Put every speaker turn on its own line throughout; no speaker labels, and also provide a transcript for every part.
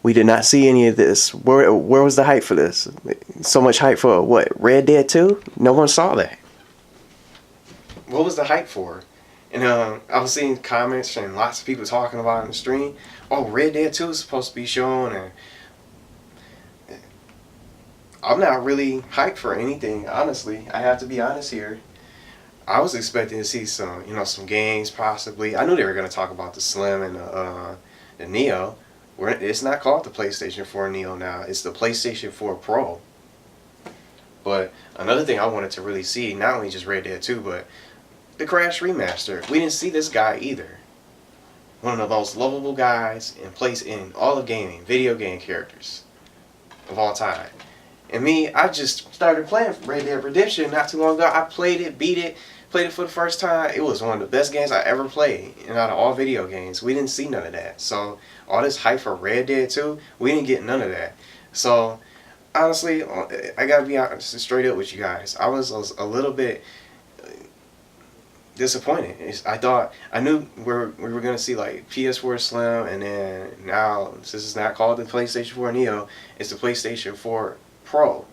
We did not see any of this. Where was the hype for this? So much hype for what? Red Dead 2? No one saw that. What was the hype for? And I was seeing comments and lots of people talking about it in the stream. Oh, Red Dead 2 is supposed to be shown, and I'm not really hyped for anything, honestly. I have to be honest here. I was expecting to see some, some games possibly. I knew they were going to talk about the Slim and the Neo. It's not called the PlayStation 4 Neo now. It's the PlayStation 4 Pro. But another thing I wanted to really see, not only just Red Dead 2, but the Crash Remaster. We didn't see this guy either. One of the most lovable guys in all of gaming, video game characters of all time. And me, I just started playing Red Dead Redemption not too long ago. I played it, beat it, played it for the first time. It was one of the best games I ever played. And out of all video games, we didn't see none of that. So all this hype for Red Dead 2, we didn't get none of that. So honestly, I gotta be honest, straight up with you guys. I was a little bit disappointed. I knew we were gonna see like PS4 Slim, and then now this is not called the PlayStation 4 Neo. It's the PlayStation 4 Pro.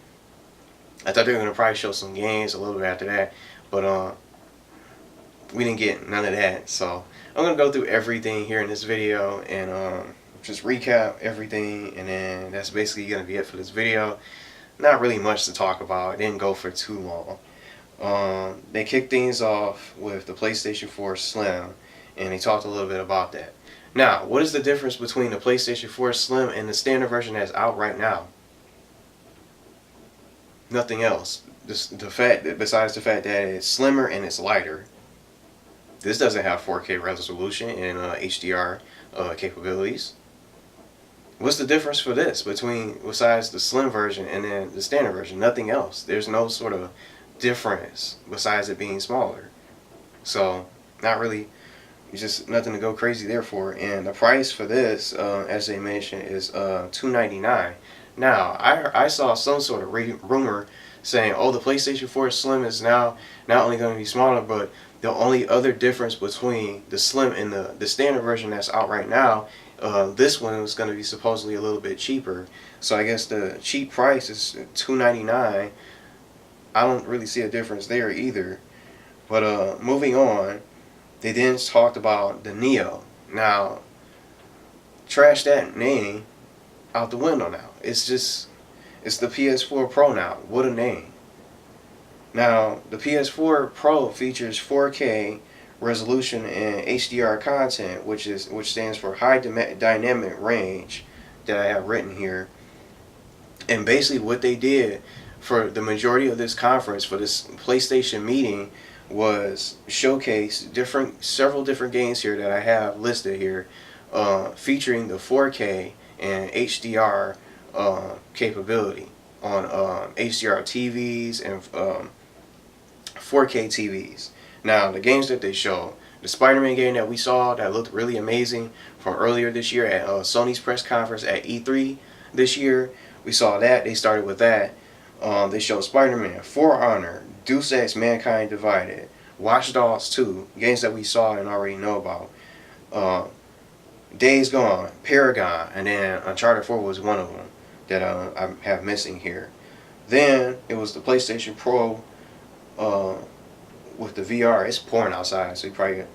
I thought they were gonna probably show some games a little bit after that, but we didn't get none of that. So I'm gonna go through everything here in this video and just recap everything, and then that's basically gonna be it for this video. Not really much to talk about. It didn't go for too long. They kicked things off with the PlayStation 4 Slim, and they talked a little bit about that. Now, what is the difference between the PlayStation 4 Slim and the standard version that's out right now? Nothing else. Besides the fact that it's slimmer and it's lighter. This doesn't have 4K resolution and HDR capabilities. What's the difference for this besides the slim version and then the standard version? Nothing else. There's no sort of difference besides it being smaller. So not really, just nothing to go crazy there for. And the price for this, as they mentioned, is $299. Now I saw some sort of rumor saying, oh, the PlayStation 4 Slim is now not only going to be smaller, but the only other difference between the Slim and the standard version that's out right now, this one is going to be supposedly a little bit cheaper. So I guess the cheap price is $299. I don't really see a difference there either. But moving on, they then talked about the Neo. Now, trash that name out the window now. It's the PS4 Pro now. What a name. Now, the PS4 Pro features 4K resolution and HDR content, which stands for high dynamic range, that I have written here. And basically what they did for the majority of this conference, for this PlayStation meeting, was showcase several different games here that I have listed here, featuring the 4K and HDR capability on HDR TVs and 4K TVs. Now, the games that they show, the Spider-Man game that we saw that looked really amazing from earlier this year at Sony's press conference at E3 this year, we saw that. They started with that. They showed Spider-Man, For Honor, Deus Ex: Mankind Divided, Watch Dogs 2, games that we saw and already know about. Days Gone, Paragon, and then Uncharted 4 was one of them that I have missing here. Then it was the PlayStation Pro with the VR. It's pouring outside, so you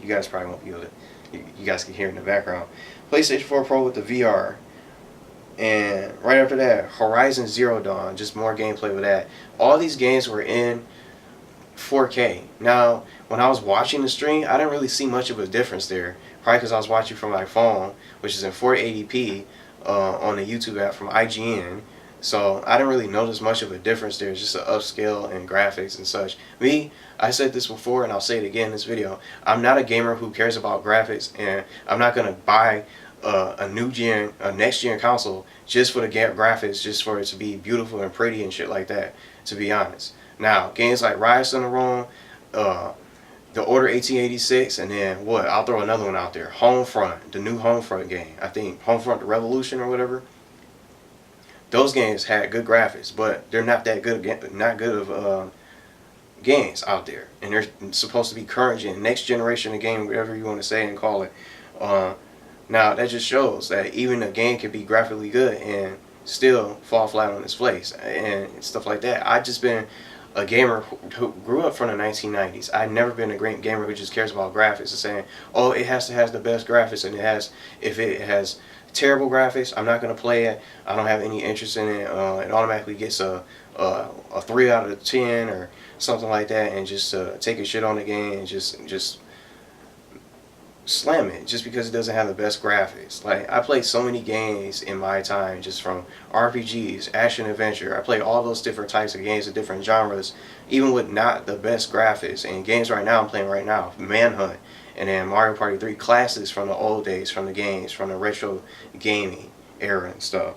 guys probably won't be able to. You guys can hear it in the background. PlayStation 4 Pro with the VR. And right after that, Horizon Zero Dawn, just more gameplay with that. All these games were in 4K. Now, when I was watching the stream, I didn't really see much of a difference there. Probably because I was watching from my phone, which is in 480p on the YouTube app from IGN. So I didn't really notice much of a difference there. It's just an upscale and graphics and such. Me, I said this before and I'll say it again in this video. I'm not a gamer who cares about graphics, and I'm not going to buy a next gen console just for the graphics, just for it to be beautiful and pretty and shit like that, to be honest. Now, games like Rise of the Rome, The Order 1886, and then what? I'll throw another one out there. Homefront, the new Homefront game. I think Homefront: The Revolution or whatever. Those games had good graphics, but they're not that good. Not good of games out there, and they're supposed to be current gen, next generation of game, whatever you want to say and call it. Now that just shows that even a game can be graphically good and still fall flat on its face and stuff like that. I've just been a gamer who grew up from the 1990s. I've never been a great gamer who just cares about graphics and saying, oh, it has to have the best graphics, and if it has terrible graphics, I'm not going to play it. I don't have any interest in it. It automatically gets a 3 out of 10 or something like that, and just take a shit on the game and just slam it just because it doesn't have the best graphics. Like, I played so many games in my time, just from RPGs, action adventure. I played all those different types of games of different genres, even with not the best graphics. And games right now I'm playing right now, Manhunt, and then Mario Party 3, classics from the old days, from the games, from the retro gaming era and stuff.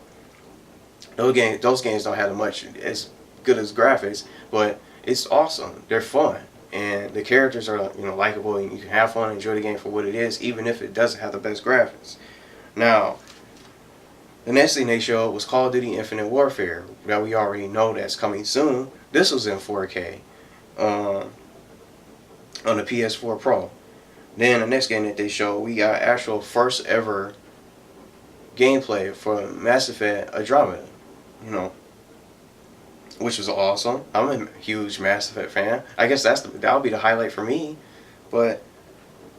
Those games don't have much as good as graphics, but it's awesome. They're fun, and the characters are, you know, likable, and you can have fun and enjoy the game for what it is, even if it doesn't have the best graphics. Now, the next thing they showed was Call of Duty Infinite Warfare, that we already know that's coming soon. This was in 4K on the PS4 Pro. Then the next game that they showed, we got actual first ever gameplay for Mass Effect Andromeda, you know, which was awesome. I'm a huge Mass Effect fan. I guess that'll be the highlight for me. But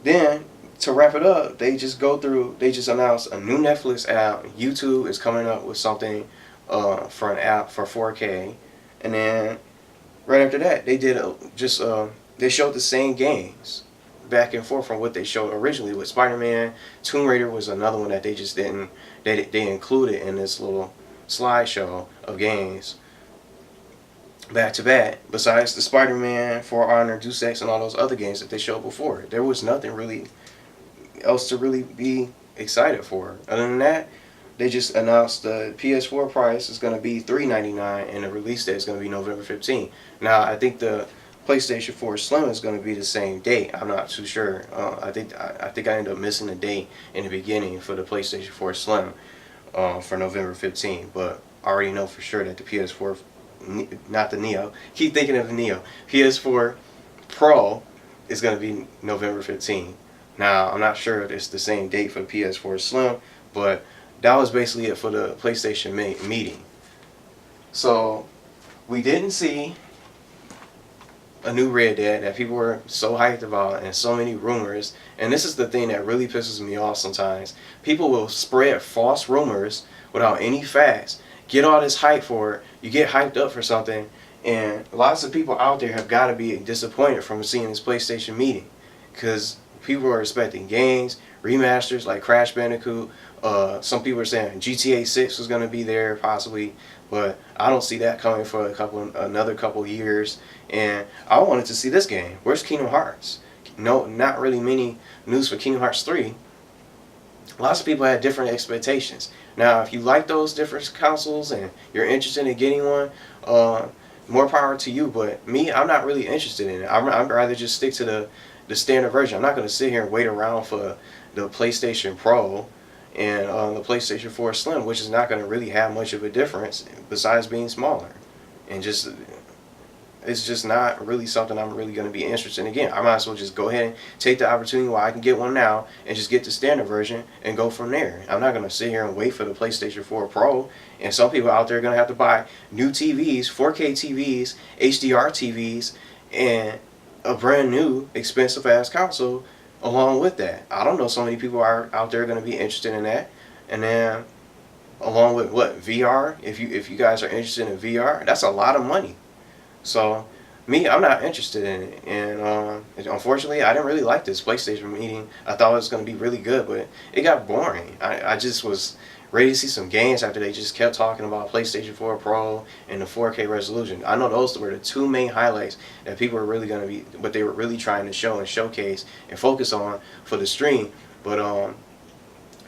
then, to wrap it up, they just announced a new Netflix app. YouTube is coming up with something for an app for 4K, and then right after that, they they showed the same games back and forth from what they showed originally with Spider-Man. Tomb Raider was another one that they just didn't they included in this little slideshow of games back to back, besides the Spider-Man, For Honor, Deus Ex, and all those other games that they showed before. There was nothing really else to really be excited for. Other than that, they just announced the PS4 price is going to be $399 and the release date is going to be November 15th. Now, I think the PlayStation 4 Slim is going to be the same date. I'm not too sure. I think I ended up missing the date in the beginning for the PlayStation 4 Slim for November 15th, but I already know for sure that the PS4, not the Neo, keep thinking of the Neo, PS4 Pro is going to be November 15th. Now, I'm not sure if it's the same date for the PS4 Slim, but that was basically it for the PlayStation meeting. So, we didn't see a new Red Dead that people were so hyped about, and so many rumors. And this is the thing that really pisses me off sometimes. People will spread false rumors without any facts. Get all this hype for it. You get hyped up for something, and lots of people out there have got to be disappointed from seeing this PlayStation meeting, because people are expecting games, remasters like Crash Bandicoot. Some people are saying GTA 6 was going to be there possibly, but I don't see that coming for another couple years. And I wanted to see this game. Where's Kingdom Hearts? No, not really many news for Kingdom Hearts 3. Lots of people had different expectations. Now, if you like those different consoles and you're interested in getting one, more power to you. But me, I'm not really interested in it. I'd rather just stick to the standard version. I'm not going to sit here and wait around for the PlayStation Pro and the PlayStation 4 Slim, which is not going to really have much of a difference besides being smaller. And it's just not really something I'm really going to be interested in. Again, I might as well just go ahead and take the opportunity while I can get one now and just get the standard version and go from there. I'm not going to sit here and wait for the PlayStation 4 Pro. And some people out there are going to have to buy new TVs, 4K TVs, HDR TVs, and a brand new expensive ass console along with that. I don't know, so many people are out there going to be interested in that. And then along with what, VR? If you guys are interested in VR, that's a lot of money. So me, I'm not interested in it. And unfortunately, I didn't really like this PlayStation meeting. I thought it was going to be really good, but it got boring. I just was ready to see some games after they just kept talking about PlayStation 4 Pro and the 4K resolution. I know those were the two main highlights that people were really going to be, what they were really trying to show and showcase and focus on for the stream. But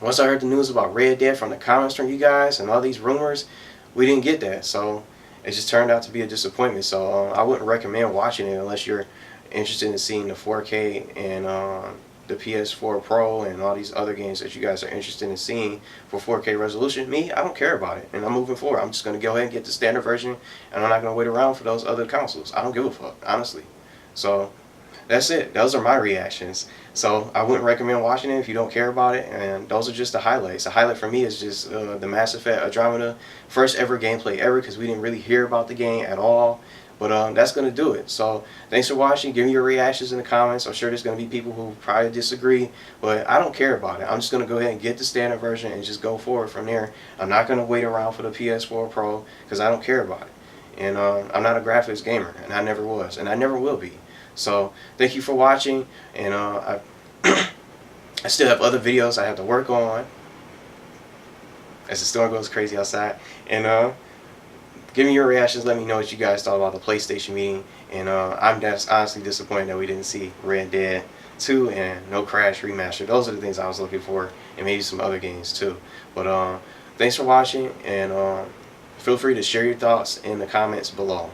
once I heard the news about Red Dead from the comments from you guys and all these rumors, we didn't get that. So it just turned out to be a disappointment. So I wouldn't recommend watching it unless you're interested in seeing the 4K and the PS4 Pro and all these other games that you guys are interested in seeing for 4K resolution. Me, I don't care about it, and I'm moving forward. I'm just going to go ahead and get the standard version, and I'm not going to wait around for those other consoles. I don't give a fuck, honestly. So that's it. Those are my reactions. So I wouldn't recommend watching it if you don't care about it. And those are just the highlights. The highlight for me is just the Mass Effect Andromeda first ever gameplay ever, because we didn't really hear about the game at all. But that's going to do it. So thanks for watching. Give me your reactions in the comments. I'm sure there's going to be people who probably disagree, but I don't care about it. I'm just going to go ahead and get the standard version and just go forward from there. I'm not going to wait around for the PS4 Pro because I don't care about it. And I'm not a graphics gamer, and I never was, and I never will be. So thank you for watching, and I still have other videos I have to work on as the storm goes crazy outside. And give me your reactions. Let me know what you guys thought about the PlayStation meeting. And I'm just honestly disappointed that we didn't see Red Dead 2 and no Crash Remaster. Those are the things I was looking for, and maybe some other games too. But thanks for watching, and feel free to share your thoughts in the comments below.